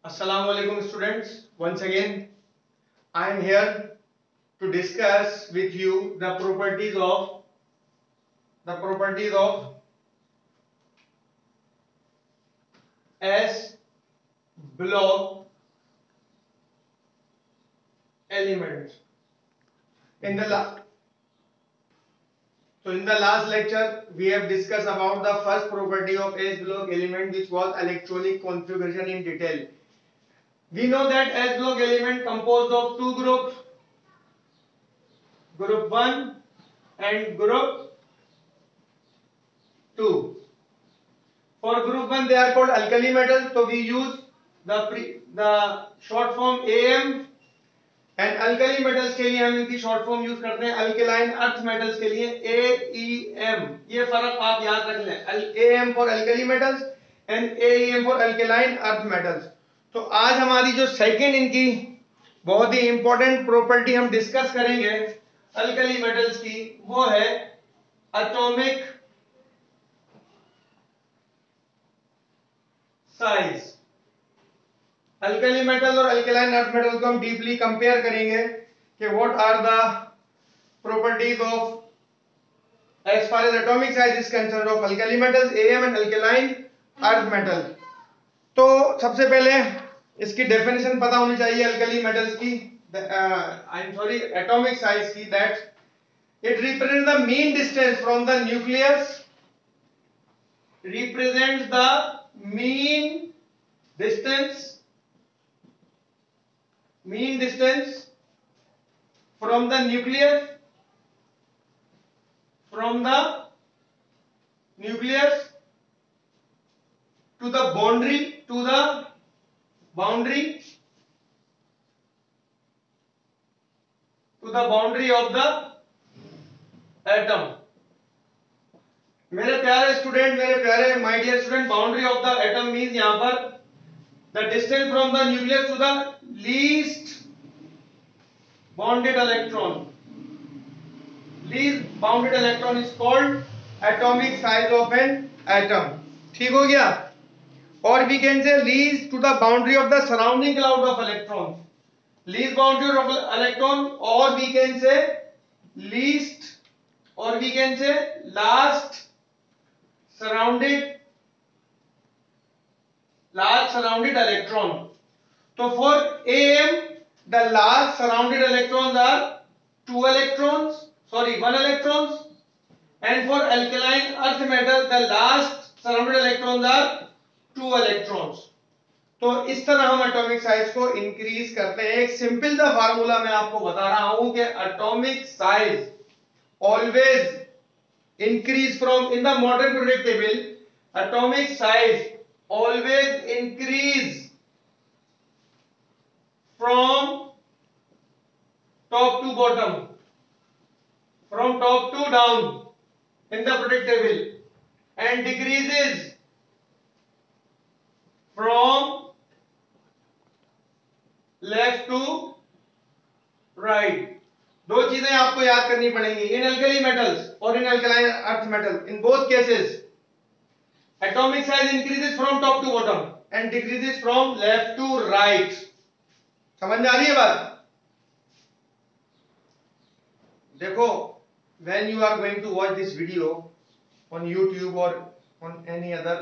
Assalamu alaikum students. Once again, I am here to discuss with you the properties of S block elements. In the last lecture we have discussed about the first property of S block element, which was electronic configuration in detail. We know that S block element composed of two groups, group 1 and group 2. For group 1 they are called alkali metals, so we use the short form AM, and alkali metals के लिए हम इनकी short form use करते हैं alkaline earth metals के लिए AEM. ये फर्क आप याद रख लें, AM for alkali metals and AEM for alkaline earth metals. तो आज हमारी जो सेकंड इनकी बहुत ही इंपॉर्टेंट प्रॉपर्टी हम डिस्कस करेंगे अल्कली मेटल्स की, वो है एटॉमिक साइज. अल्कली मेटल और अल्कलाइन अर्थ मेटल को हम डीपली कंपेयर करेंगे कि what are the properties of as far as atomic size is concerned of alkali metals, AM and alkaline earth metal. तो सबसे पहले इसकी डेफिनेशन पता होनी चाहिए अल्कली मेटल्स की, एटॉमिक साइज की, that it represents the mean distance from the nucleus, represents the mean distance from the nucleus to the boundary of the atom. मेरे प्यारे स्टूडेंट, मेरे प्यारे my dear student, boundary of the atom means यहां पर the distance from the nucleus to the least bounded electron. Least bounded electron is called atomic size of an atom. ठीक हो गया? और we can say least to the boundary of the surrounding cloud of electron. Least boundary of electron, और we can say least, और we can say last surrounded electron. So for AM the last surrounded electrons are 1 electrons, and for alkaline earth metal the last surrounded electrons are 2 electrons. तो इस तरह हम atomic size को increase करते हैं. एक simple सा फार्मूला मैं आपको बता रहा हूं कि atomic size always increase from, in the modern periodic table, atomic size always increase from top to bottom, from top to down in the periodic table, and decreases from left to right. दो चीजें आपको याद करनी पड़ेंगी इन alkali metals और इन alkaline earth metal. In both cases atomic size increases from top to bottom and decreases from left to right. समझ में आ रही है बात? देखो, when you are going to watch this video on YouTube और ऑन any other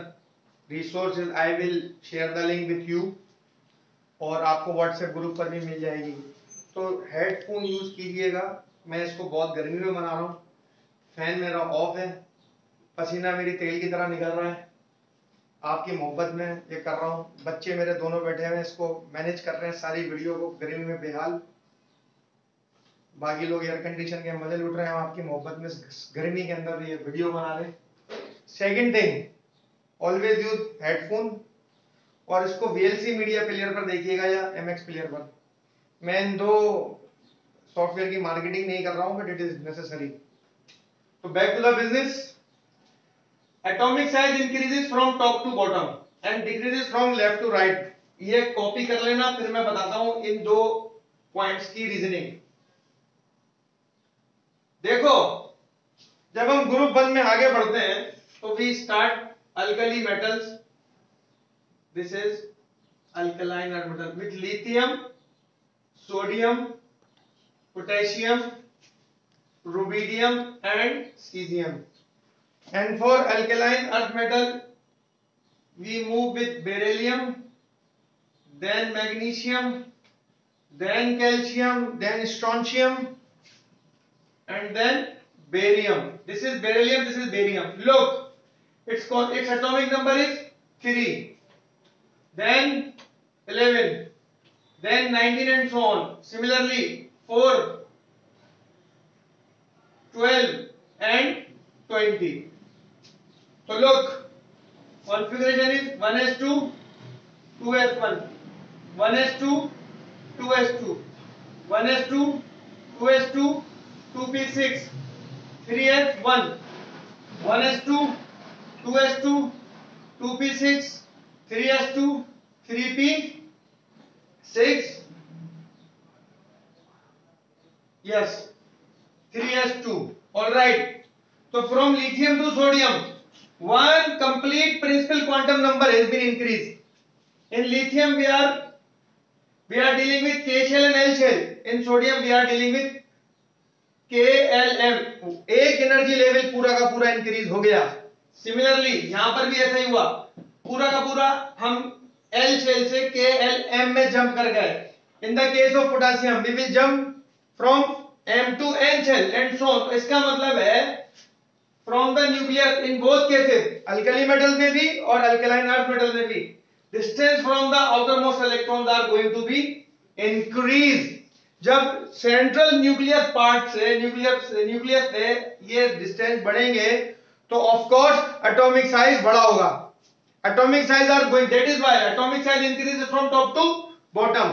resources, I will share the link with you, और आपको व्हाट्सएप ग्रुप पर भी मिल जाएगी. तो हेडफोन यूज कीजिएगा. मैं इसको बहुत गर्मी में बना रहा हूँ, फैन मेरा ऑफ है, पसीना मेरी तेल की तरह निकल रहा है, आपकी मोहब्बत में ये कर रहा हूँ. बच्चे मेरे दोनों बैठे हुए हैं, इसको मैनेज कर रहे हैं सारी वीडियो को, गर्मी में बेहाल. बाकी लोग एयर कंडीशन के मजे लूट रहे हैं, हम आपकी मोहब्बत में गर्मी के अंदर ये वीडियो बना रहे. Second thing, always use headphone, और इसको VLC मीडिया प्लेयर पर देखिएगा या MX प्लेयर पर. मैं इन दो सॉफ्टवेयर की मार्केटिंग नहीं कर रहा हूं, बट इट इज नेसेसरी. तो back to the business. Atomic size increases from top to bottom and decreases from left to right. ये कॉपी कर लेना, फिर मैं बताता हूं इन दो पॉइंट्स की रीजनिंग. देखो, जब हम ग्रुप 1 में आगे बढ़ते हैं तो we start alkali metals. This is alkaline earth metal with lithium, sodium, potassium, rubidium and cesium. And for alkaline earth metal we move with beryllium, then magnesium, then calcium, then strontium and then barium. This is beryllium, this is barium. Look, its atomic number is 3, then 11, then 19 and so on. Similarly 4, 12 and 20. So look, configuration is 1s2, 2s1, 1s2, 2s2, 1s2, 2s2, 2p6, 3s1, 1s2, 2s2, 2p6, 3s2, 3p6, yes, 3s2. All right. So from lithium to sodium, one complete principal quantum number has been increased. In lithium we are dealing with K shell and L shell. In sodium we are dealing with KLM. एक energy level पूरा का पूरा increase हो गया. Similarly यहां पर भी ऐसा ही हुआ, पूरा का पूरा हम L शेल से KLM में जंप कर गए. In the case of potassium we will jump from M to N shell and so on. इसका मतलब है from the nucleus in both cases, alkali metal में भी और अल्कलाइन अर्थ मेटल में भी, distance from the outermost electrons are going to be increase. जब central nucleus part से न्यूक्लियस से ये डिस्टेंस बढ़ेंगे तो ऑफ कोर्स एटॉमिक साइज बड़ा होगा. Atomic size are going, that is why atomic size increases from top to bottom.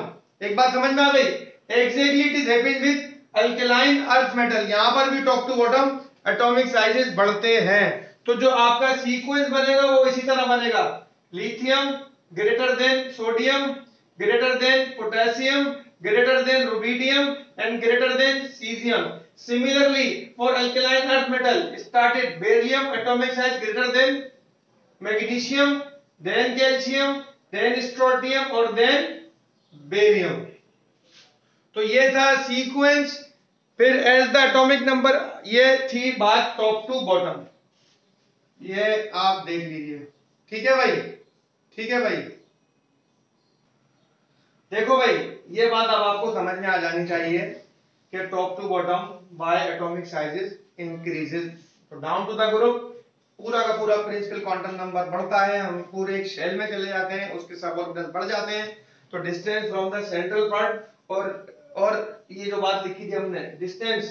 एक बात समझ में आ गई? Exactly it is happening with alkaline earth metal. यहां पर भी top to bottom atomic sizes बढ़ते हैं. तो जो आपका सीक्वेंस बनेगा वो इसी तरह बनेगा, lithium greater than sodium, greater than potassium, greater than rubidium and greater than cesium. Similarly for alkaline earth metal started beryllium, atomic size greater than magnesium, then calcium, then strontium और then barium. तो ये था sequence. फिर as the atomic number, ये थी बात top to bottom. ये आप देख लीजिए. ठीक है भाई, ठीक है भाई. देखो भाई, ये बात अब आपको समझ में आ जानी चाहिए कि top to bottom by atomic sizes increases. तो डाउन टू द ग्रुप पूरा का पूरा प्रिंसिपल क्वांटम नंबर बढ़ता है. हम पूरे एक शेल में चले जाते हैं, उसके सब ऑर्बिटल्स बढ़ जाते हैं. तो distance from the central part और ये जो बात लिखी थी हमने, डिस्टेंस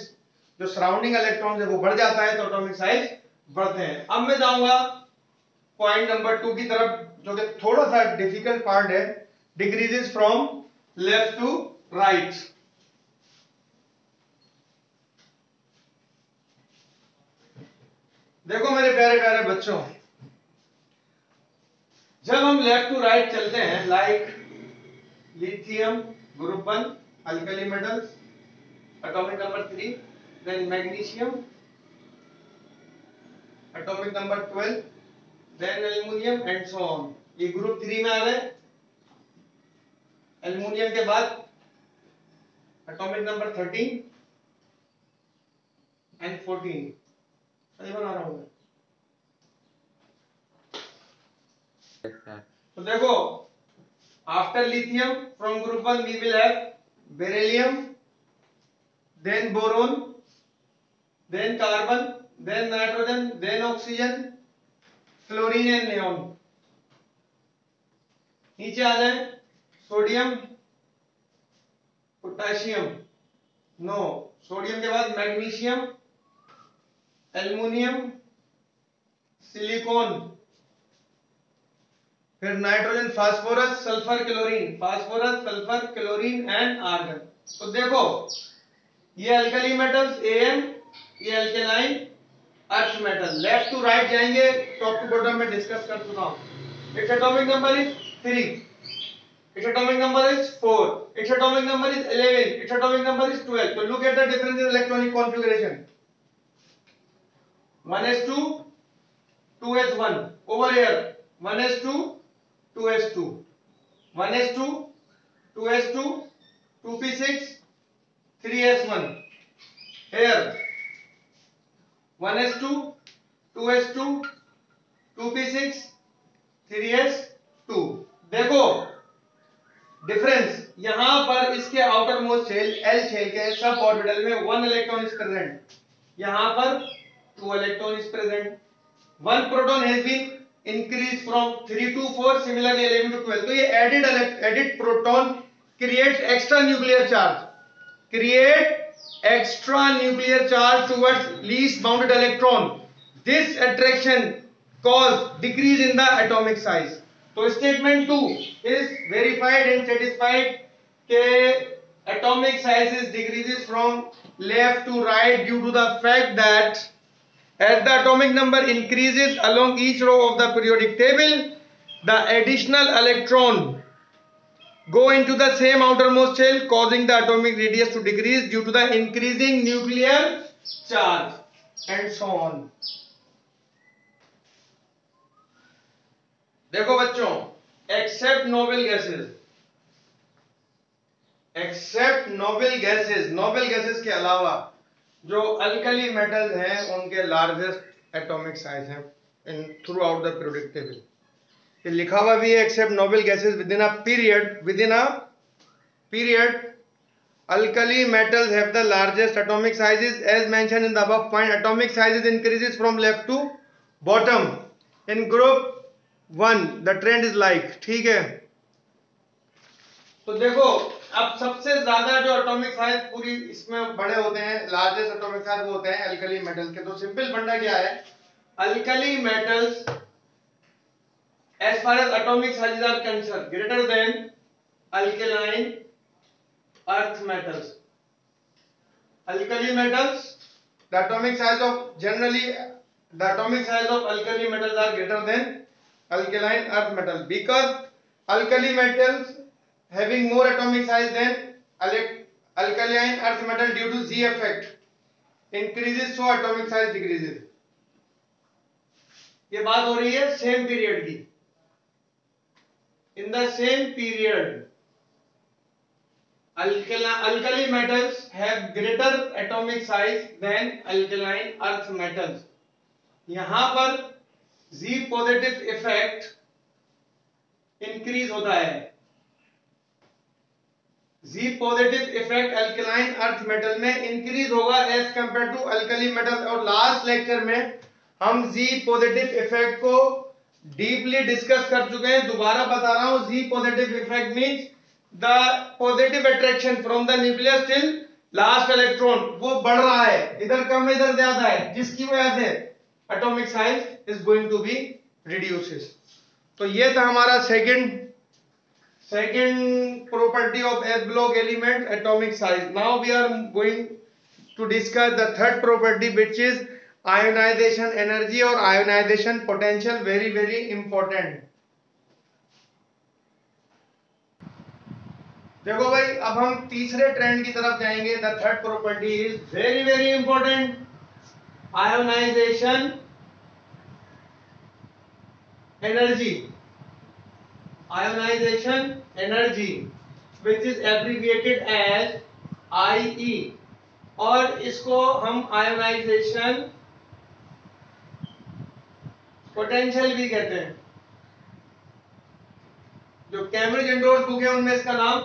जो सराउंडिंग इलेक्ट्रॉन है वो बढ़ जाता है, तो एटॉमिक साइज बढ़ते हैं. अब मैं जाऊंगा पॉइंट नंबर 2 की तरफ, जो कि थोड़ा सा डिफिकल्ट पार्ट है. Decreases from left to right. देखो मेरे प्यारे प्यारे बच्चों, जब हम लेफ्ट टू राइट चलते हैं, like lithium group 1 alkali metals atomic number 3, then magnesium atomic number 12, then aluminium and so on. ये ग्रुप 3 में आ गए. एल्युमिनियम के बाद एटॉमिक नंबर 13 एंड 14. सही बना रहा हूं मैं? तो देखो, after lithium from group 1 we will have beryllium, then boron, then carbon, then nitrogen, then oxygen, fluorine and neon. नीचे आ जाए, सोडियम, पोटेशियम, नो, सोडियम के बाद मैग्नीशियम, एल्युमिनियम, सिलिकॉन, फिर nitrogen, phosphorus, sulphur, chlorine, phosphorus, sulphur, chlorine and argon. तो देखो, ये alkali metals Am, ये alkaline earth metal. Left to right जाएंगे, टॉप टू बॉटम में डिस्कस कर चुका हूं. It's atomic number is 3, its atomic number is 4, its atomic number is 11, its atomic number is 12. So look at the difference in electronic configuration. 1s2, 2s1. Over here 1s2, 2s2. 1s2, 2s2, 2p6, 3s1. Here 1s2, 2s2, 2p6, 3s2. देखो difference, यहां पर इसके outermost shell L shell के सब orbital में 1 electron is present, यहां पर 2 electron is present. 1 proton has been increased from 3 to 4, similarly 11 to 12. तो ये added proton creates extra nuclear charge, towards least bounded electron. This attraction cause decrease in the atomic size. तो statement 2 is verified and satisfied के atomic size decreases from left to right due to the fact that as the atomic number increases along each row of the periodic table, the additional electron go into the same outermost shell, causing the atomic radius to decrease due to the increasing nuclear charge, and so on. देखो बच्चों, except noble gases के अलावा जो alkali metals हैं उनके largest atomic size हैं in throughout the periodic table. ये लिखा हुआ भी है, except noble gases within a period alkali metals have the largest atomic sizes. As mentioned in the above point, atomic sizes increases from left to bottom. In group 1 the trend is like. ठीक है, तो देखो अब सबसे ज्यादा जो atomic size पूरी इसमें बड़े होते हैं, लार्जेस्ट एटॉमिक साइज वो होते हैं अल्कली मेटल्स के. तो सिंपल फंडा क्या है, alkali metals as far as atomic sizes are concerned greater than alkaline earth metals. Alkali metals, the atomic size of alkali metals are greater than alkaline earth metals, because alkali metals having more atomic size than alkaline earth metal due to Z effect increases, so atomic size decreases. ये बात हो रही है same period की. In the same period, alkali metals have greater atomic size than alkaline earth metals. यहां पर Z positive effect increase होता है. Z positive effect alkaline earth metal में इंक्रीज होगा as compare to alkali metal. और last lecture में हम Z positive effect को डीपली डिस्कस कर चुके हैं. दोबारा बता रहा हूं, Z positive effect means the positive attraction from the nucleus till last electron वो बढ़ रहा है, इधर कम है इधर ज्यादा है, जिसकी वजह से atomic size is going to be reduces. तो ये था हमारा second property of s block element, atomic size. Now we are going to discuss the third property, which is ionization energy or ionization potential. Very very important. देखो भाई, अब हम तीसरे trend की तरफ जाएंगे. The third property is very very important, ionization energy. ionization energy which is abbreviated as IE, और इसको हम ionization potential भी कहते हैं. जो कैम्ब्रिज एंडोर्स बुक है उनमें इसका नाम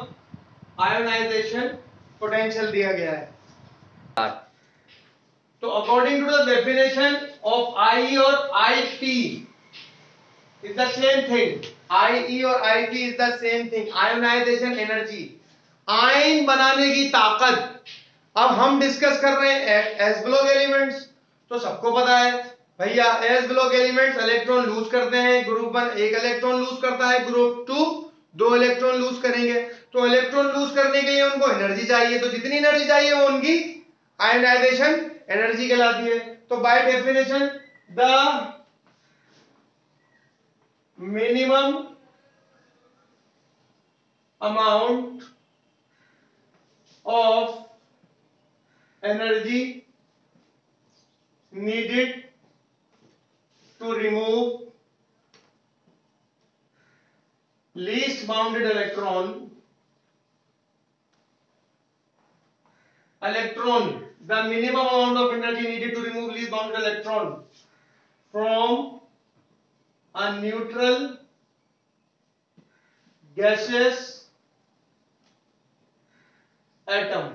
ionization potential दिया गया है. तो according to the definition of IE और IT is the same thing. IE और IT is the same thing. Ionization energy, ion बनाने की ताकत. अब हम डिस्कस कर रहे हैं s ब्लॉक एलिमेंट्स. तो सबको पता है भैया, s block elements electron lose करते हैं. ग्रुप 1 एक इलेक्ट्रॉन लूज करता है, ग्रुप 2 2 इलेक्ट्रॉन लूज करेंगे. तो इलेक्ट्रॉन लूज करने के लिए उनको एनर्जी चाहिए, तो जितनी एनर्जी चाहिए वो उनकी आयोनाइजेशन एनर्जी कहलाती है. तो by definition the minimum amount of energy needed to remove least bounded electron, the minimum amount of energy needed to remove least bounded electron from a neutral gaseous atom.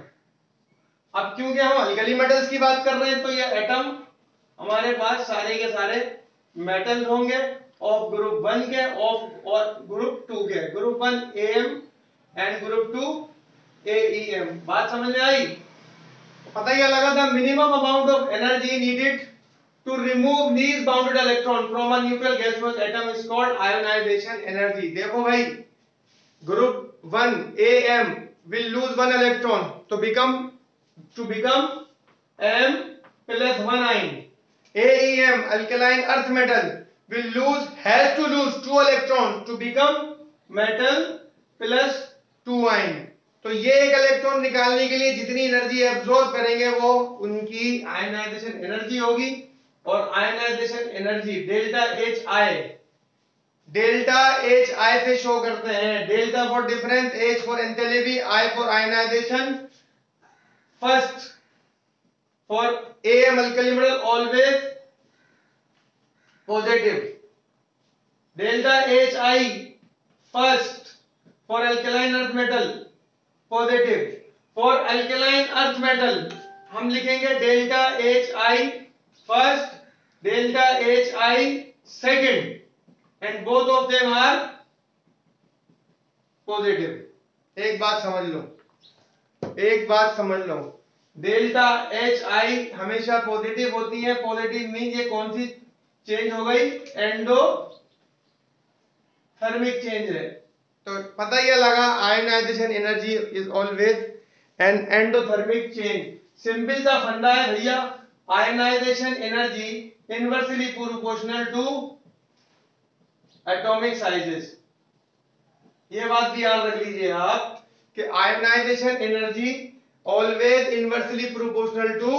अब क्योंकि हम alkali metals की बात कर रहे हैं तो ये एटम हमारे पास सारे के सारे मेटल्स होंगे ऑफ ग्रुप 1 के और ग्रुप 2 के, group 1 AM and group 2 AEM। बात समझ में आई? पता क्या लगा था? Minimum amount of energy needed to remove least bounded electron from a neutral gaseous atom is called ionization energy. देखो भाई, group 1 AM will lose one electron to become M plus 1 ion. AEM, alkaline earth metal, has to lose 2 electrons to become metal plus 2 ion. तो ये एक electron निकालने के लिए जितनी energy absorb करेंगे वो उनकी आयनाइजेशन एनर्जी होगी। और ionization energy delta H I से शो करते हैं। Delta for difference, H for enthalpy, I for ionization. First for AM alkali metal always positive. Delta H I first for alkaline earth metal positive. For alkaline earth metal हम लिखेंगे delta H I first, delta H I second, and both of them are positive। एक बात समझ लो, delta H आई हमेशा positive होती है। Positive mean ये कौन सी चेंज हो गई? एंडोथर्मिक चेंज है। तो पता ही लगा ionization energy is always an endothermic change. Simple सा फंडा है भैया, ionization energy inversely proportional to atomic sizes. ये बात भी याद रख लीजिए आप कि ionization energy always inversely proportional to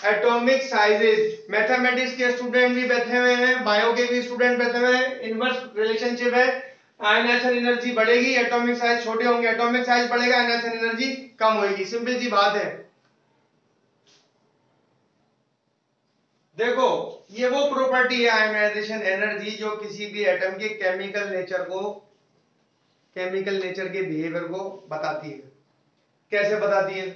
atomic sizes. Mathematics के स्टूडेंट भी बैठे हुए हैं, बायो के भी स्टूडेंट बैठे हुए हैं, इनवर्स रिलेशनशिप है। आयनाइजेशन एनर्जी बढ़ेगी, एटॉमिक साइज छोटे होंगे, एटॉमिक साइज बढ़ेगा, आयनाइजेशन एनर्जी कम होगी। सिंपल सी बात है। देखो, ये वो प्रॉपर्टी है आयनाइजेशन एनर्जी जो किसी भी एटम के केमिकल नेचर के बिहेवियर को बताती है। कैसे बताती है?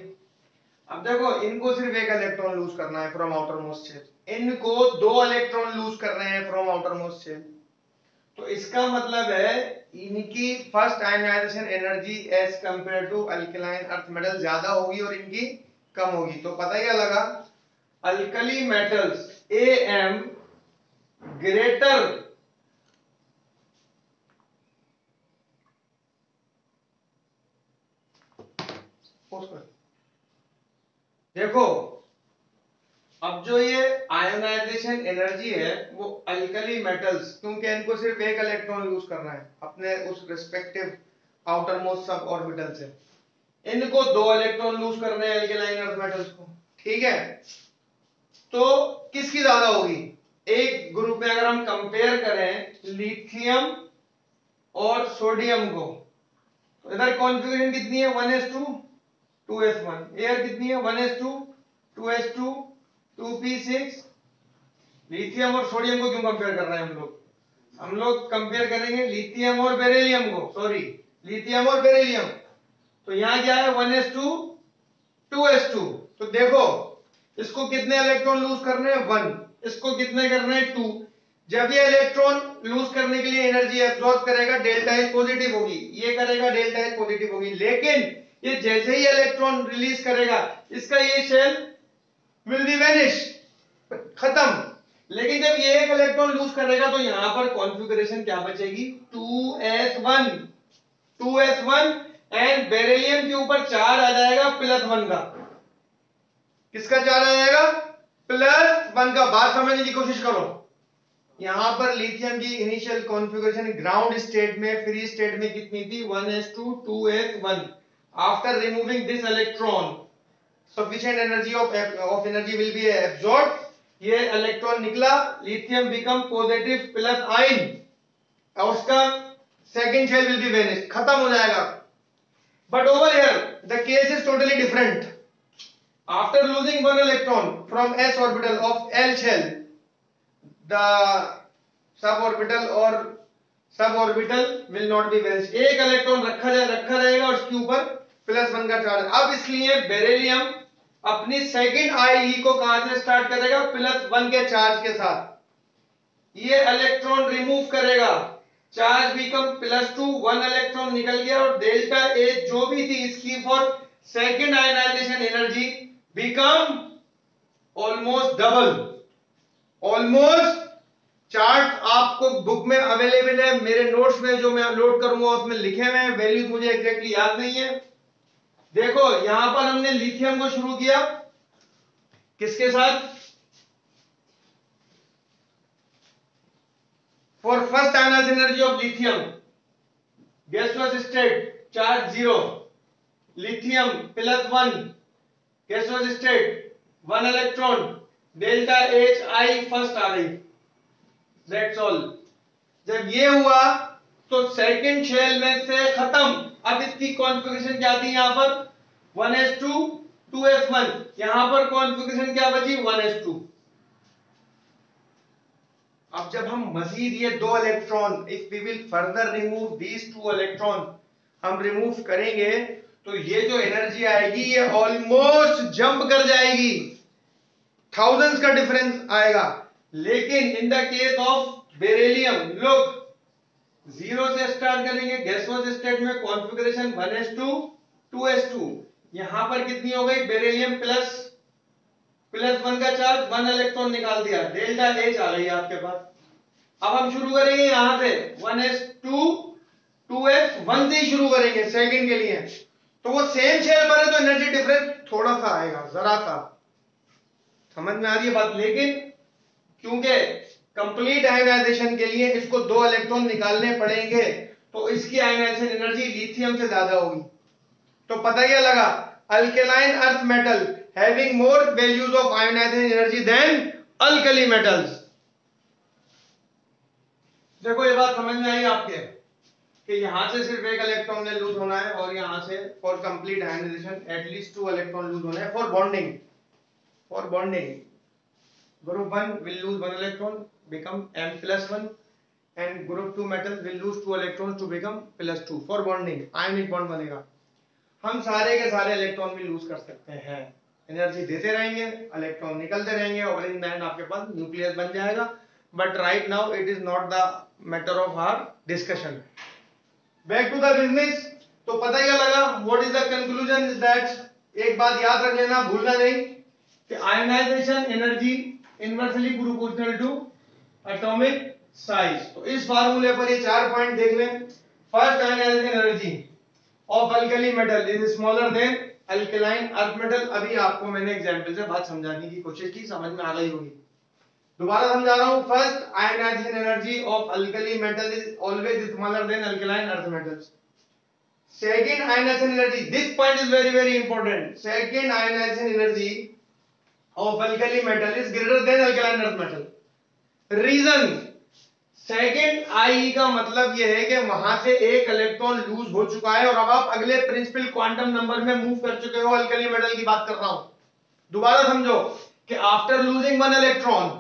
अब देखो, इनको सिर्फ एक इलेक्ट्रॉन लूज करना है फ्रॉम आउटर मोस्ट शेल, इनको 2 इलेक्ट्रॉन लूज कर रहे हैं फ्रॉम आउटर मोस्ट शेल। तो इसका मतलब है इनकी first ionization energy as compare to alkaline earth metal ज्यादा होगी और इनकी कम होगी। तो पता क्या लगा? अल्कली मेटल्स AM ग्रेटर देखो, अब जो ये आयोनाइजेशन एनर्जी है वो अल्कली मेटल्स, क्योंकि इनको सिर्फ एक इलेक्ट्रॉन यूज करना है अपने उस respective outer most sub orbital से, इनको 2 इलेक्ट्रॉन लूज करने हैं अल्कलाइन अर्थ मेटल्स को। ठीक है, तो किसकी ज्यादा होगी? एक ग्रुप में अगर हम कंपेयर करें लिथियम और सोडियम को, तो इधर कॉन्फ़िगरेशन कितनी है? 1s2 2s1। एयर कितनी है? 1s2 2s2 2p6। लिथियम और सोडियम को क्यों कंपेयर कर रहे हैं हम लोग? हम लोग कंपेयर करेंगे लिथियम और बेरिलियम को, सॉरी लिथियम और बेरिलियम। तो यहां क्या है? 1s2 2s2। तो देखो, इसको कितने इलेक्ट्रॉन लूज करने हैं? 1। इसको कितने करने हैं? 2। जब ये इलेक्ट्रॉन लूज करने के लिए एनर्जी एब्सॉर्ब करेगा, डेल्टा एच पॉजिटिव होगी, ये करेगा डेल्टा एच पॉजिटिव होगी। लेकिन ये जैसे ही इलेक्ट्रॉन रिलीज करेगा, इसका ये शेल विल बी वैनिश, खत्म। लेकिन जब ये एक इलेक्ट्रॉन लूज करेगा तो यहां पर कॉन्फ़िगरेशन क्या बचेगी? 2s1 एंड बेरिलियम के ऊपर चार्ज आ जाएगा +1 का। किसका चार्ज आ जाएगा? +1 का। बात समझने की कोशिश करो। यहां पर लिथियम की इनिशियल कॉन्फ़िगरेशन ग्राउंड स्टेट में, फ्री स्टेट में कितनी थी? 1s2 2s1। After removing this electron sufficient energy of energy will be absorbed। ये इलेक्ट्रॉन निकला, lithium become positive plus ion, और उसका second shell will be vanished, खत्म हो जाएगा. But over here the case is totally different. After losing one electron from s orbital of L shell, the suborbital will not be vanished. एक electron रखा रहेगा और उसके ऊपर +1 का चार्ज. अब इसलिए बेरिलियम अपनी सेकंड IE को कहां से स्टार्ट करेगा? +1 के चार्ज के साथ. ये इलेक्ट्रॉन रिमूव करेगा, चार्ज बिकम +2, 1 इलेक्ट्रॉन निकल गया और डेल्टा H जो भी थी इसकी for second ionization energy become almost double. Almost chart आपको बुक में अवेलेबल है, मेरे नोट्स में जो मैं अपलोड करूंगा उसमें लिखे हुए हैं. वैल्यूज मुझे एग्जैक्टली याद नहीं है. देखो यहां पर हमने लिथियम को शुरू किया किसके साथ? For first ionization energy of lithium, gaseous state, charge 0, lithium +1, gaseous state, 1 electron, delta H I first आ गई. That's all. जब ये हुआ तो सेकंड शेल में से खत्म. अब इसकी कॉन्फ़िगरेशन क्या थी? यहां पर 1s2 2s1, यहां पर कॉन्फ़िगरेशन क्या बची? 1s2. अब जब हम मजीद ये 2 electron, if we will further remove these 2 electron, हम रिमूव करेंगे तो ये जो एनर्जी आएगी ये ऑलमोस्ट जंप कर जाएगी, थाउजेंड्स का डिफरेंस आएगा. लेकिन इन the case of beryllium look, 0 से स्टार्ट करेंगे गैसियस स्टेट में, कॉन्फ़िगरेशन 1s2 2s2. यहां पर कितनी हो गई? बेरिलियम +1 का चार्ज, 1 इलेक्ट्रॉन निकाल दिया, डेल्टा H आ गई आपके पास. अब हम शुरू करेंगे यहां से 1s2 2s1 से ही शुरू करेंगे सेकंड के लिए. तो वो सेम शेल पर है तो एनर्जी डिफरेंस थोड़ा सा आएगा, जरा सा. समझ में आ रही है बात? लेकिन क्योंकि कंप्लीट आयनाइजेशन के लिए इसको 2 इलेक्ट्रॉन निकालने पड़ेंगे तो इसकी आयनाइजेशन एनर्जी लिथियम से ज्यादा होगी. तो पता क्या लगा? Alkaline earth metal having more values of ionization energy than alkali metals. देखो ये बात समझ में आई आपके कि यहां से सिर्फ एक इलेक्ट्रॉन ने लूज होना है और यहां से for complete ionization at least 2 electron loose होना है for bonding. group 1 will lose 1 electron become M+1 and group 2 metal will lose 2 electrons to become +2 for bonding. ionic bond बनेगा. हम सारे के सारे इलेक्ट्रॉन भी लूज कर सकते हैं, एनर्जी देते रहेंगे, इलेक्ट्रॉन निकलते रहेंगे और इन द एंड आपके पास न्यूक्लियस बन जाएगा. But right now it is not the matter of our discussion. Back to the business. तो पता क्या लगा? What is the conclusion is that, एक बात याद रख लेना, भूलना नहीं, कि ionization energy inversely proportional to atomic size. तो इस फार्मूले पर ये 4 पॉइंट देख लें. First, ionization energy of alkali metal is smaller than alkaline earth metal. अभी आपको मैंने एग्जांपल से बात समझाने की कोशिश की, समझ में आ गई होगी. दोबारा समझा रहा हूं. First, ionization energy of alkali metal is always smaller than alkaline earth metals. Second, ionization energy, this point is very very important. Second, ionization energy of alkali metal is greater than alkaline earth metal. Reason, second IE का मतलब यह है कि वहां से एक electron lose हो चुका है और अब आप अगले प्रिंसिपल क्वांटम नंबर में मूव कर चुके हो. अल्कली मेटल की बात कर रहा हूं. दोबारा समझो कि after losing 1 electron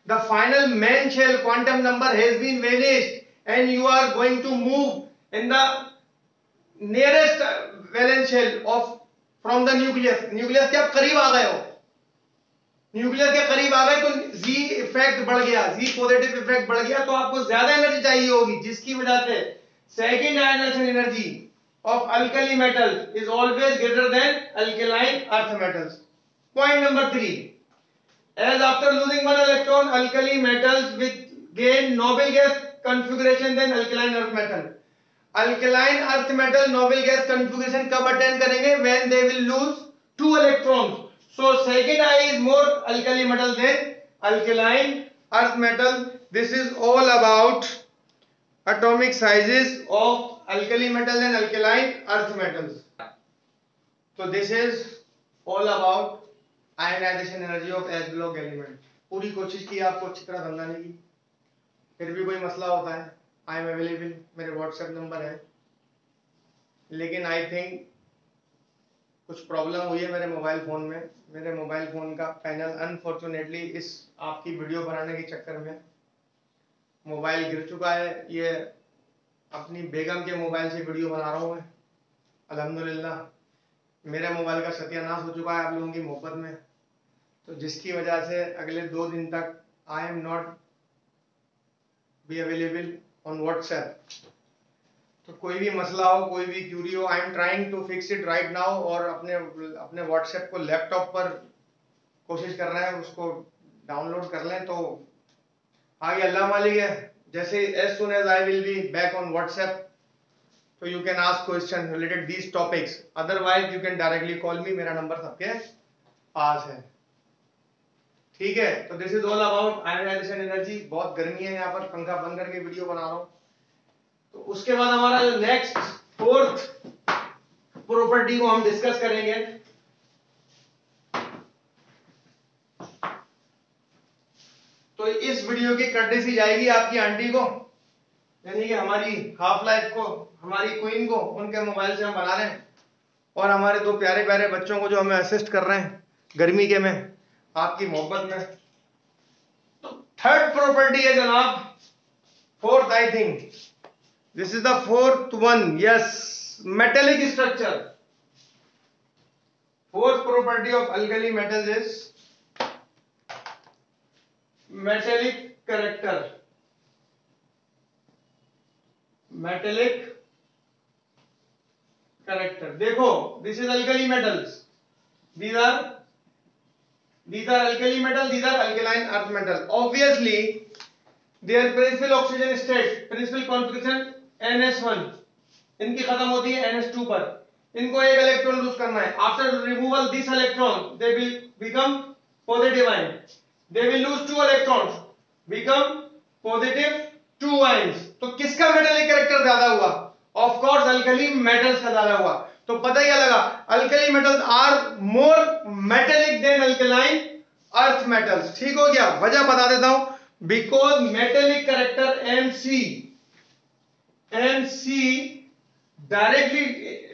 the final main shell quantum number has been vanished and you are going to move in the nearest valence shell of from the nucleus. Nucleus के आप करीब आ गए हो, न्यूक्लियस के करीब आ गए तो Z इफेक्ट बढ़ गया, Z पॉजिटिव इफेक्ट बढ़ गया, तो आपको ज्यादा एनर्जी चाहिए होगी, जिसकी वजह से second ionization energy of alkali metal is always greater than alkaline earth metals. Point number 3, as after losing 1 electron alkali metals with gain noble gas configuration than alkaline earth metal. alkaline earth metal noble gas configuration कब attend करेंगे? when they will lose 2 electrons. So second IE is more alkali metal than alkaline earth metal. This is all about atomic sizes of alkali metal and alkaline earth metals. So this is all about ionization energy of S block element. पूरी कोशिश की आपको अच्छी तरह समझाने की, फिर भी कोई मसला होता है आई एम अवेलेबल, मेरे व्हाट्सएप नंबर है। लेकिन आई थिंक कुछ प्रॉब्लम हुई है मेरे मोबाइल फ़ोन में। मेरे मोबाइल फ़ोन का पैनल अनफॉर्चुनेटली इस आपकी वीडियो बनाने के चक्कर में मोबाइल गिर चुका है। ये अपनी बेगम के मोबाइल से वीडियो बना रहा हूँ मैं। अल्हम्दुलिल्लाह मेरे मोबाइल का सत्यानाश हो चुका है आप लोगों की मोहब्बत में, तो जिसकी वजह से अगले 2 दिन तक I am not be available on WhatsApp. तो कोई भी मसला हो, कोई भी क्यूरी हो, I am trying to fix it right now. और अपने व्हाट्सएप को लैपटॉप पर कोशिश कर रहे हैं उसको डाउनलोड कर लें, तो आगे अल्लाह मालिक है। जैसे as soon as I will be back on WhatsApp, तो you can ask question related these topics, otherwise you can directly call me, मेरा नंबर सबके पास है। ठीक है, तो this is all about ionization energy. बहुत गर्मी है यहाँ पर, पंखा बंद करके वीडियो बना रहा हूँ। तो उसके बाद हमारा जो नेक्स्ट 4th प्रॉपर्टी को हम डिस्कस करेंगे, तो इस वीडियो की कर्टेसी जाएगी आपकी आंटी को, यानी कि हमारी हाफ लाइफ को, हमारी क्वीन को, उनके मोबाइल से हम बना रहे हैं, और हमारे 2 प्यारे प्यारे बच्चों को जो हमें असिस्ट कर रहे हैं गर्मी के में, आपकी मोहब्बत में। तो 3rd प्रॉपर्टी है जनाब, 4th I think this is the 4th one, yes, metallic structure. 4th property of alkali metals is metallic character. Metallic character, देखो this is alkali metals, these are alkali metal, these are alkaline earth metal. Obviously their principal oxygen state, principal configuration NS1, इनकी खत्म होती है NS2 पर। इनको एक electron lose करना है। After removal this electron they will become positive ion, they will lose 2 electrons, become positive 2 ions. तो किसका मेटेलिक कैरेक्टर ज्यादा हुआ? ऑफ कोर्स अल्कली मेटल्स का ज्यादा हुआ। तो पता क्या लगा, alkali metals are more metallic than alkaline earth metals. ठीक हो गया? वजह बता देता हूं, because metallic character MC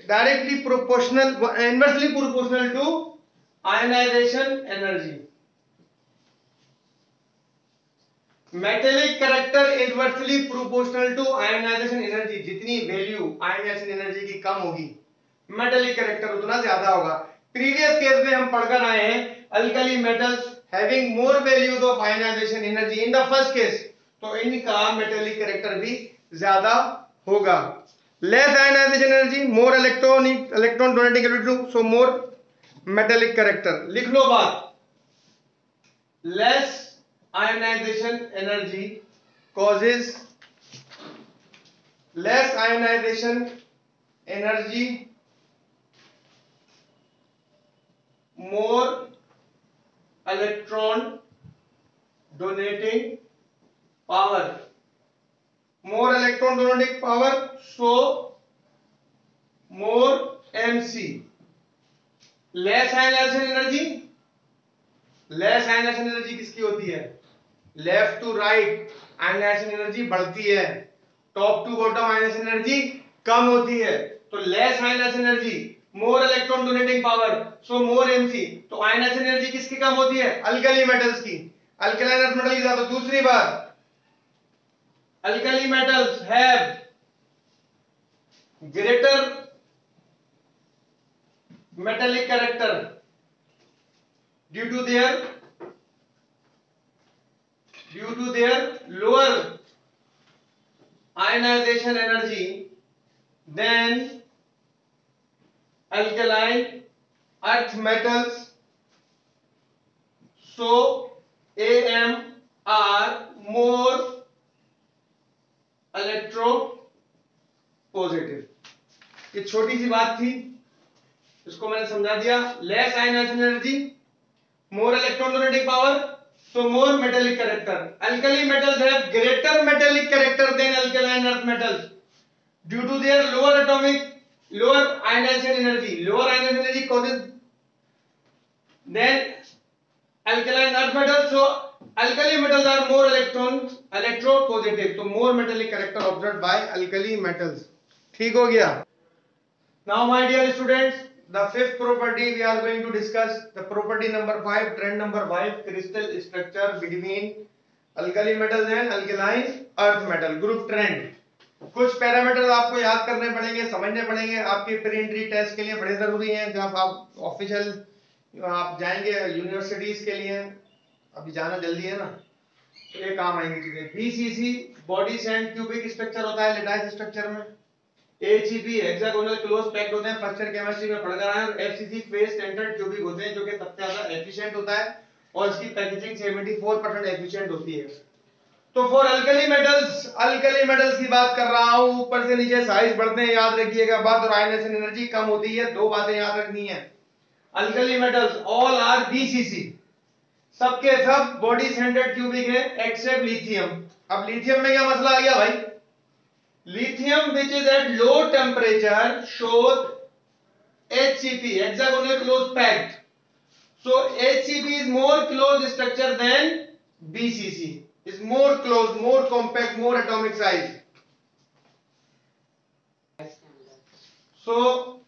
directly proportional, inversely proportional to ionization energy. Metallic character inversely proportional to ionization energy. जितनी वैल्यू आयोनाइजेशन एनर्जी की कम होगी, मेटेलिक कैरेक्टर उतना ज्यादा होगा। प्रीवियस केस में हम पढ़कर आए हैं alkali metals having more values of ionization energy in the first case, तो इनका मेटेलिक कैरेक्टर भी ज्यादा होगा। Less ionization energy, more electron donating ability, so more metallic character. लिख लो बात, less ionization energy causes less ionization energy, more electron donating power, more electron donating power, so more MC. less ionization energy, less ionization energy किसकी होती है? Left to right ionization energy बढ़ती है, top to bottom ionization energy कम होती है। तो less ionization energy, more electron donating power, so more MC. तो आयनाइजेशन एनर्जी किसकी कम होती है? अल्कली मेटल्स की। अल्कलाइन अर्थ मेटल की ज्यादा। दूसरी बात, alkali metals have greater metallic character due to their lower ionization energy than alkaline earth metals, so AM are more electropositive। ये छोटी सी बात थी, इसको मैंने समझा दिया। Less ionization energy, more electron donating power, so more metallic character. Alkali metals have greater metallic character than alkaline earth metals due to their lower ionization energy. Lower ionization energy causes than alkaline earth metals, so alkali metals are more electron electropositive, तो more metallic character observed by alkali metals. ठीक हो गया. Now my dear students, the fifth property we are going to discuss, the property number 5, trend number 5, crystal structure between alkali metals and alkaline earth metal, group trend. कुछ parameter आपको याद करने पड़ेंगे, समझने पड़ेंगे, आपके प्री एंट्री टेस्ट के लिए बड़े जरूरी हैं. जब आप ऑफिशियल आप जाएंगे यूनिवर्सिटीज के लिए, अभी जाना जल्दी है ना, तो ये काम आएंगी चीजें. BCC body sand cubic structure होता है लेटाइस स्ट्रक्चर में. एचईपी हेक्सागोनल क्लोज पैक्ड होते हैं, फर्स्ट ईयर केमिस्ट्री में पढ़ कर आए. और एफसीसी फेस सेंटर्ड क्यूबिक होते हैं, जो कि सबसे ज्यादा एफिशिएंट होता है और इसकी पैकेजिंग 74% एफिशिएंट होती है. तो फॉर अल्कली मेटल्स की बात कर रहा हूं, ऊपर से नीचे साइज बढ़ते हैं, याद रखिएगा बात. और आयनाइजेशन एनर्जी कम होती है. दो बातें याद रखनी है. Alkali metals all are BCC, सबके सब बॉडी सेंटर्ड क्यूबिक है एक्सेप्ट लिथियम. अब लिथियम में क्या मसला आ गया भाई? Lithium which is at low temperature shows HCP, hexagonal close packed. So HCP is more close structure than BCC. Is more close, more compact, more atomic size. So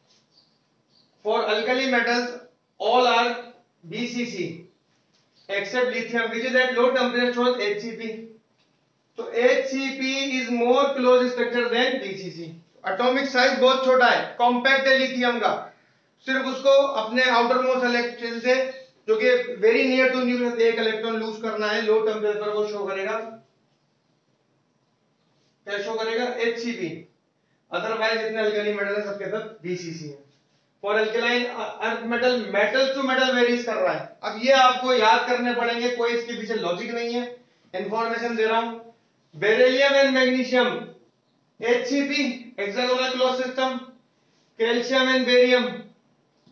for alkali metals all are BCC except lithium which is at low temperature shows HCP. तो HCP is more close structure than BCC. Atomic size बहुत छोटा है, compact है lithium का. सिर्फ उसको अपने outer most electron से, जो कि वेरी नियर टू न्यूक्लियस, एक इलेक्ट्रॉन लूज करना है. लो टेंपरेचर पर वो शो करेगा, क्या शो करेगा? HCP. अदरवाइज जितने अल्कली मेटल है सबके सब BCC है. For alkaline earth metal to metal varies कर रहा है. अब ये आपको याद करने पड़ेंगे, कोई इसके पीछे लॉजिक नहीं है, इंफॉर्मेशन दे रहा हूं. Beryllium and magnesium HCP, hexagonal closed system. Calcium and barium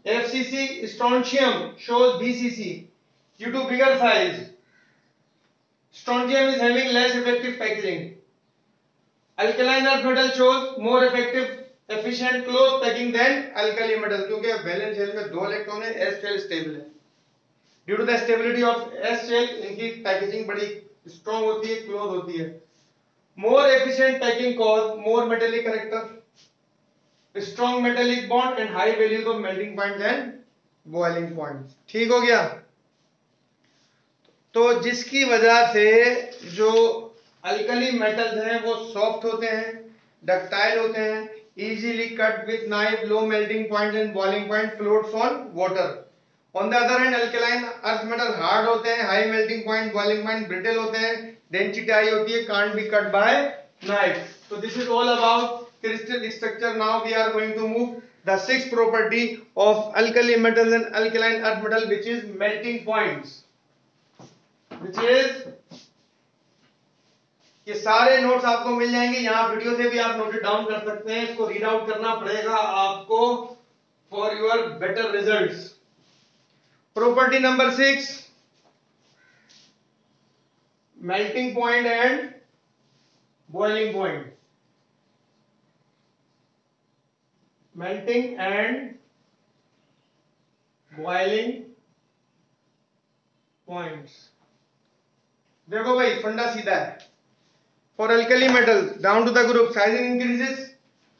FCC. Strontium shows BCC due to bigger size. Strontium is having less effective packaging. Alkaline earth metal shows more effective, efficient close packing than alkali metal, क्योंकि valence shell में दो electron है, s shell stable है. Due to the stability of s shell इनकी packaging बड़ी strong होती है, close होती है. More efficient packing cause more metallic character, strong metallic bond and high values of melting point and boiling point. ठीक हो गया? तो जिसकी वजह से जो अल्कली मेटल्स हैं वो सॉफ्ट होते हैं, डक्टाइल होते हैं, easily cut with knife, low melting point and boiling point, floats on water. On the other hand, alkaline earth metal hard होते हैं, high melting point, boiling point, brittle होते हैं, density high होती है, can't be cut by knife. So this is all about crystal structure. Now we are going to move the sixth property of alkali metals and alkaline earth metal, which is melting points. Which is, ये सारे notes आपको मिल जाएंगे, यहाँ video से भी आप note down कर सकते हैं. इसको रीड आउट करना पड़ेगा आपको for your better results. Property number 6, melting point and boiling point. Melting and boiling points. देखो भाई फंडा सीधा है. For alkali metals, down to the group, sizing increases,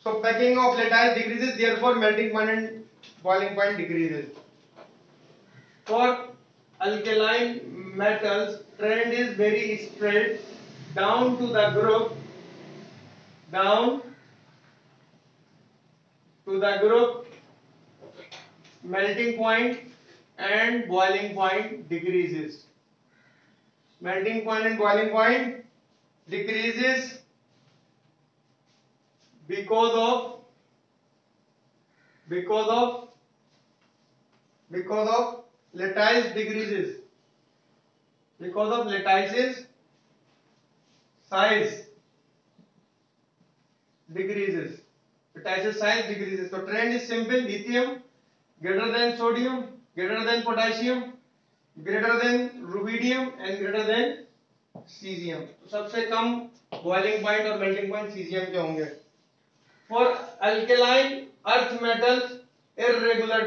so packing of lattice decreases, therefore melting point and boiling point decreases. For alkaline metals, trend is very straight down to the group, melting point and boiling point decreases. Melting point and boiling point decreases because of lattice decreases, because of lattice's size decreases. Lattice's size decreases. So trend is simple: lithium greater than sodium, greater than potassium, greater than rubidium and greater than cesium. तो सबसे कम boiling point और melting point cesium के होंगे. For alkaline earth metals, irregular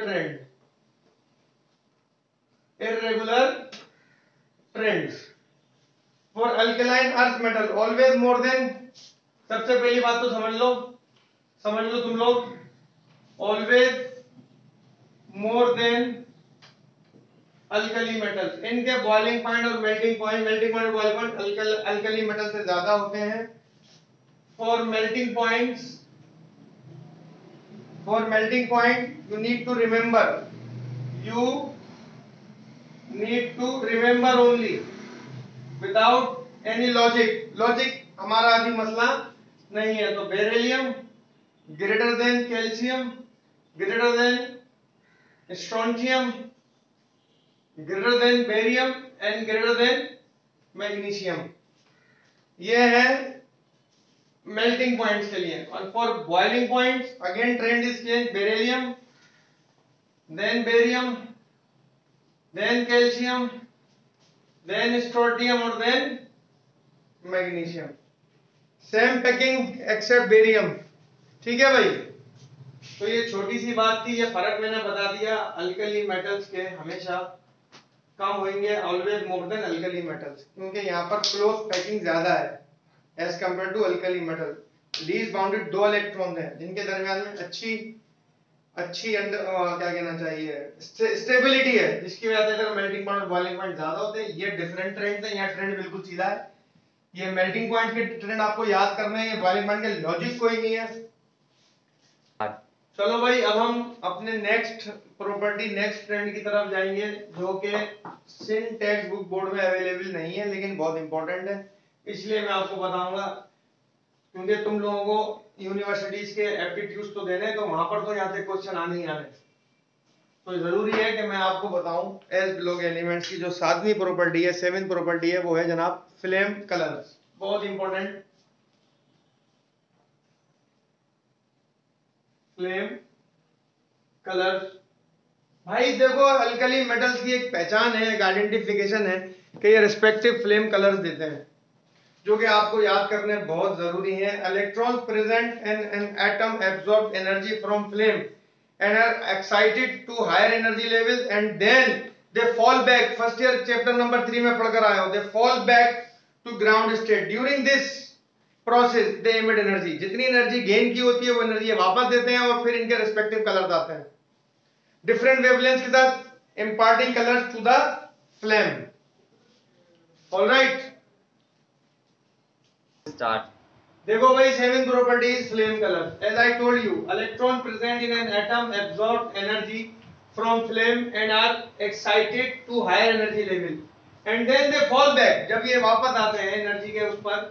trends. For alkaline earth metal always more than, सबसे पहली बात तो समझ लो तुम लोग, always more than alkali metals, इनके बॉइलिंग पॉइंट और मेल्टिंग पॉइंट और बॉइलिंग पॉइंट अल्कली मेटल से ज्यादा होते हैं। For melting point you need to remember only without any logic हमारा अभी मसला नहीं है। तो beryllium greater than calcium, greater than strontium, greater than barium and greater than magnesium, ये है मेल्टिंग पॉइंट्स के लिए। और for boiling points again trend is change, beryllium then barium then calcium then strontium और then magnesium, same packing except barium. ठीक है भाई, तो ये छोटी सी बात थी, ये फर्क मैंने बता दिया। अल्कली मेटल्स के हमेशा कम होंगे always more than alkali metals, क्योंकि यहाँ पर क्लोज पैकिंग ज्यादा है as compare to alkali metal. Least bounded दो इलेक्ट्रॉन हैं जिनके दरमियान में अच्छी क्या कहना चाहिए, स्टेबिलिटी है, जिसकी वजह से अगर मेल्टिंग पॉइंट और बॉइलिंग पॉइंट ज्यादा होते हैं। ये डिफरेंट ट्रेंड है, यहाँ ट्रेंड बिल्कुल सीधा है। ये मेल्टिंग पॉइंट के ट्रेंड आपको याद करना है, ये बॉइलिंग पॉइंट के लॉजिक कोई नहीं है। चलो भाई, अब हम अपने नेक्स्ट ट्रेंड की तरफ जाएंगे, जो कि सिन टेक्स्ट बुक बोर्ड में अवेलेबल नहीं है, लेकिन बहुत इंपॉर्टेंट है, इसलिए मैं आपको बताऊंगा। क्योंकि तुम लोगों को यूनिवर्सिटीज के एप्टीट्यूड्स तो देने, तो वहां पर तो यहाँ से क्वेश्चन आने ही आने, तो जरूरी है कि मैं आपको बताऊं एस ब्लॉक एलिमेंट्स की जो 7वीं प्रॉपर्टी है, 7th प्रॉपर्टी है, वो है जनाब फ्लेम कलर्स। बहुत इंपॉर्टेंट, फ्लेम कलर्स। भाई देखो, अल्कली मेटल्स की एक पहचान है, एक आइडेंटिफिकेशन है कि ये रिस्पेक्टिव फ्लेम कलर्स देते हैं, जो कि आपको याद करने बहुत जरूरी है। Electrons present in an atom absorb energy from flame and are excited to higher energy levels and then they fall back. First year chapter number 3 में पढ़कर आए हो, they fall back to ground state. During this process they emit energy, जितनी energy gain की होती है वो energy वापस देते हैं, और फिर इनके रिस्पेक्टिव कलर्स आते हैं डिफरेंट वेवलेंथ के साथ, imparting colours to the flame. Alright, start. देखो भाई, 7th property is flame color. As I told you, electron present in an atom absorb energy from flame and are excited to higher energy level and then they fall back. जब ये वापस आते हैं energy के उस पर,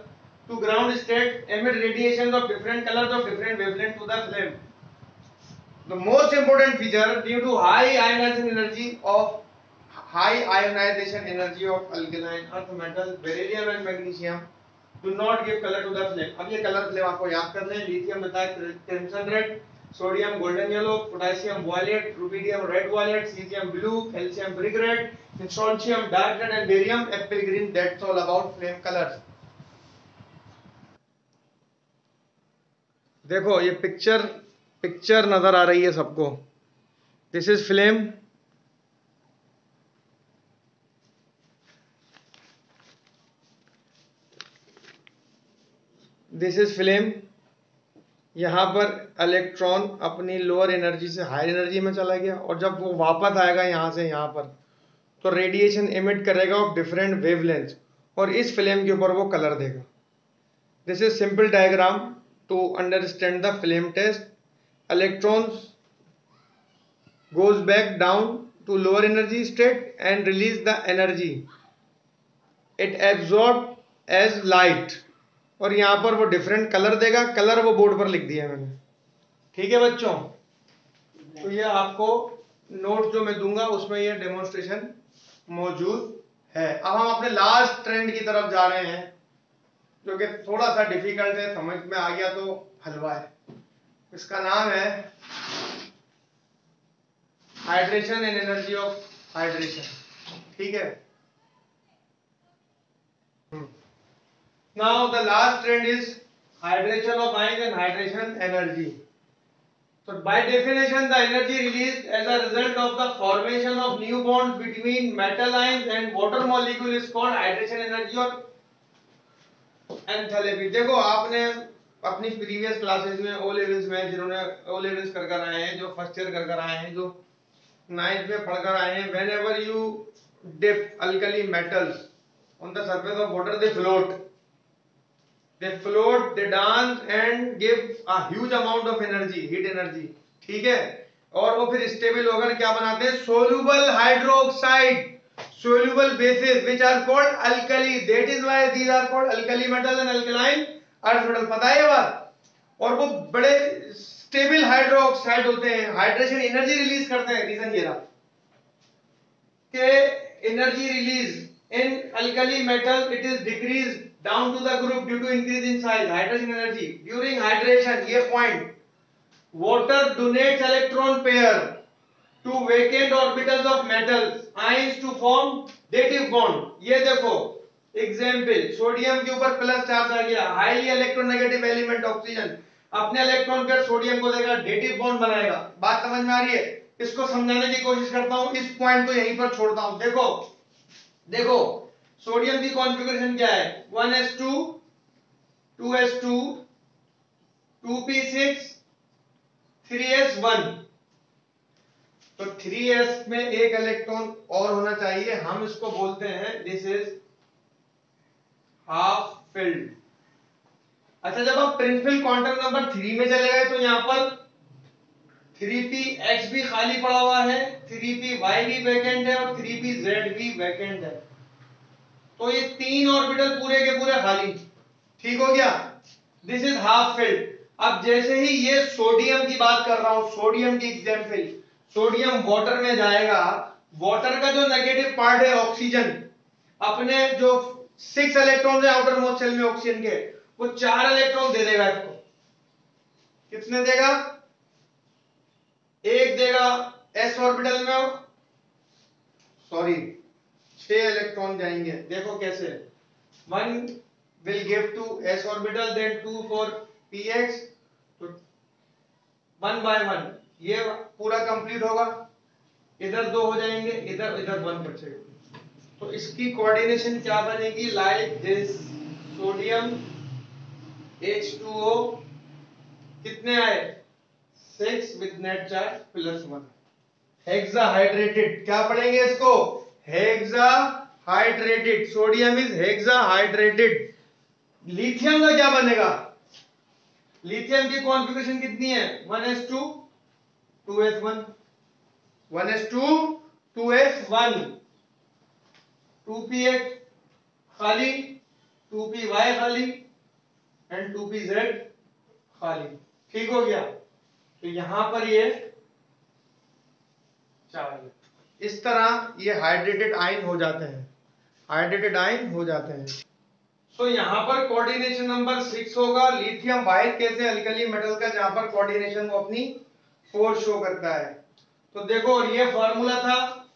to ground state, emit radiations of different colors of different wavelength to the flame. The most important feature, due to high ionization energy of alkaline earth metal beryllium and magnesium do not give color to the flame. अब ये colour flame आपको याद करने हैं। Lithium बताया crimson red, sodium golden yellow, potassium violet, rubidium red violet, caesium blue, calcium brick red, strontium dark red and barium apple green. That's all about flame colours. देखो ये picture नजर आ रही है सबको, this is flame, this is flame. यहां पर electron अपनी लोअर एनर्जी से हायर एनर्जी में चला गया, और जब वो वापस आएगा यहां से यहां पर, तो रेडिएशन एमिट करेगा ऑफ डिफरेंट वेवलेंथ, और इस फ्लेम के ऊपर वो कलर देगा। This is simple diagram to understand the flame test. Electrons goes back down to lower energy state and release the energy it absorbed as light, और यहां पर वो डिफरेंट कलर देगा। कलर वो बोर्ड पर लिख दिया मैंने, ठीक है बच्चों। तो ये आपको नोट जो मैं दूंगा उसमें ये डेमोन्स्ट्रेशन मौजूद है। अब हम अपने लास्ट ट्रेंड की तरफ जा रहे हैं, जो कि थोड़ा सा डिफिकल्ट है, समझ में आ गया तो हलवा है। इसका नाम है hydration and energy of hydration, ठीक है। Now the last trend is hydration of ions and hydration energy. So by definition, the energy released as a result of the formation of new bonds between metal ions and water molecule is called hydration energy or enthalpy. देखो आपने अपनी previous classes में O levels में, जिन्होंने O levels कर कर आए हैं, जो फर्स्ट ईयर कर कर आए हैं, जो 9th में पढ़कर आए हैं, whenever you dip alkali metals on the surface of water, they float, they dance and give a huge amount of energy, heat energy, ठीक है। और वो फिर स्टेबल होकर क्या बनाते हैं, soluble hydroxide, soluble bases which are called alkali, that is why these are called alkali metal and alkaline earth metal, पता है ये बात। और वो बड़े स्टेबल हाइड्रोक्साइड होते हैं, हाइड्रेशन एनर्जी रिलीज करते हैं। रीजन ये रहा कि energy release in alkali metal it is decrease down to the group due to increase in size, hydrogen energy during hydration. ये point, water donates electron pair to vacant orbitals of metals ions to form dative bond. ये देखो example, sodium के ऊपर plus charge आ गया, highly electronegative element oxygen अपने electron pair sodium को देगा, dative bond बनाएगा। बात समझ में आ रही है? इसको समझाने की कोशिश करता हूं, इस पॉइंट को यहीं पर छोड़ता हूं। देखो देखो सोडियम की कॉन्फ़िगरेशन क्या है, 1s2 2s2 2p6 3s1। तो 3s में एक इलेक्ट्रॉन और होना चाहिए, हम इसको बोलते हैं दिस इज हाफ फिल्ड। अच्छा, जब आप प्रिंसिपल क्वांटम नंबर 3 में चले गए तो यहां पर 3px भी खाली पड़ा हुआ है, 3py भी वैकेंट है और 3pz भी वैकेंट है। तो ये तीन ऑर्बिटल पूरे के पूरे खाली, ठीक हो गया, दिस इज हाफ फिल्ड। अब जैसे ही ये सोडियम की बात कर रहा हूं, सोडियम की एग्जांपल, सोडियम वाटर में जाएगा, वाटर का जो नेगेटिव पार्ट है ऑक्सीजन, अपने जो 6 इलेक्ट्रॉन है आउटर मोस्ट शेल में ऑक्सीजन के, वो 4 इलेक्ट्रॉन दे देगा इसको। कितने देगा? एक देगा एस ऑर्बिटल में, सॉरी 6 इलेक्ट्रॉन जाएंगे। देखो कैसे, 1 will give to s orbital, then 2 for px, तो 1 by 1 ये पूरा कंप्लीट होगा, इधर 2 हो जाएंगे, इधर इधर 1 बचेगा। तो इसकी कोऑर्डिनेशन क्या बनेगी, लाइक दिस, सोडियम H2O कितने आए, 6 विद नेट चार्ज +1, हेक्साहाइड्रेटेड। क्या पढ़ेंगे इसको, hexahydrated, sodium is hexahydrated. Lithium का क्या बनेगा, लिथियम की कॉन्फ़िगरेशन कितनी है, 1s2 2s1, 1s2 2s1, 2px खाली, 2py खाली एंड 2pz खाली, ठीक हो गया। तो यहां पर ये 4, इस तरह ये हाइड्रेटेड आयन हो जाते हैं, हाइड्रेटेड आयन हो जाते हैं। तो यहां पर कोऑर्डिनेशन नंबर 6 होगा, लिथियम वाहिद कैसे अल्कली मेटल का, जहां पर कोऑर्डिनेशन वो अपनी फोर्स शो करता है। तो देखो ये फार्मूला था,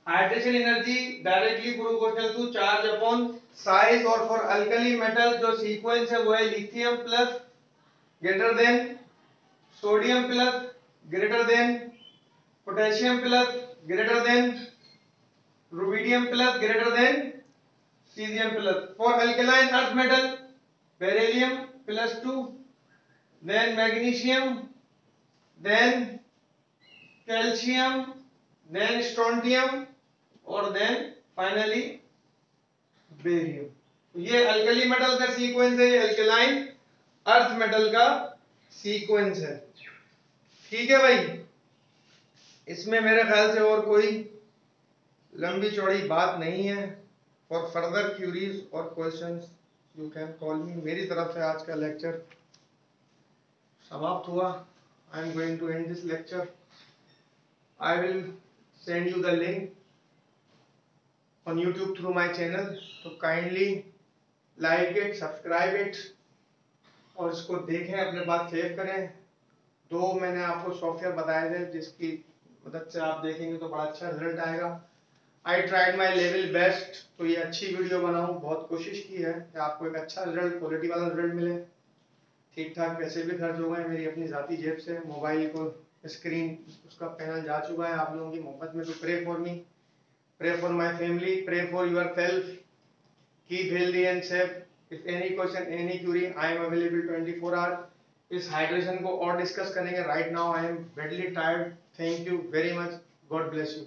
hydration energy directly proportional to charge upon size, और फॉर अल्कली मेटल जो सीक्वेंस है वो है lithium plus greater than sodium plus greater than potassium plus greater than rubidium plus greater than cesium plus. For alkaline earth metal, beryllium +2, then magnesium, then calcium, then strontium और then finally barium। ये alkali metal का sequence है, ये alkaline earth metal का sequence है, ठीक है भाई। इसमें मेरे ख्याल से और कोई लंबी चौड़ी बात नहीं है। फॉर फर्दर क्यूरीज और questions you can call me. मेरी तरफ से आज का लेक्चर समाप्त हुआ। I am going to end this lecture. I will send you the link on YouTube through my channel, तो kindly like it, subscribe it और इसको देखें, अपने पास सेव करें। 2 मैंने आपको सॉफ्टवेयर बताए थे जिसकी मदद से आप देखेंगे तो बड़ा अच्छा रिजल्ट आएगा। I tried my level best, तो ये अच्छी वीडियो बनाऊं, बहुत कोशिश की है कि आपको एक अच्छा रिजल्ट, क्वालिटी वाला रिजल्ट मिले। ठीक ठाक पैसे भी खर्च हो गए मेरी अपनी ज़ाती जेब से, मोबाइल को स्क्रीन उसका पैनल जा चुका है आप लोगों की मोहब्बत में। तो pray for me, pray for my family, pray for yourself, keep healthy and safe. If any question, any query, I am available 24 hours. इस हाइड्रेशन को और डिस्कस करेंगे. Right now I am very tired. Thank you very much. God bless you.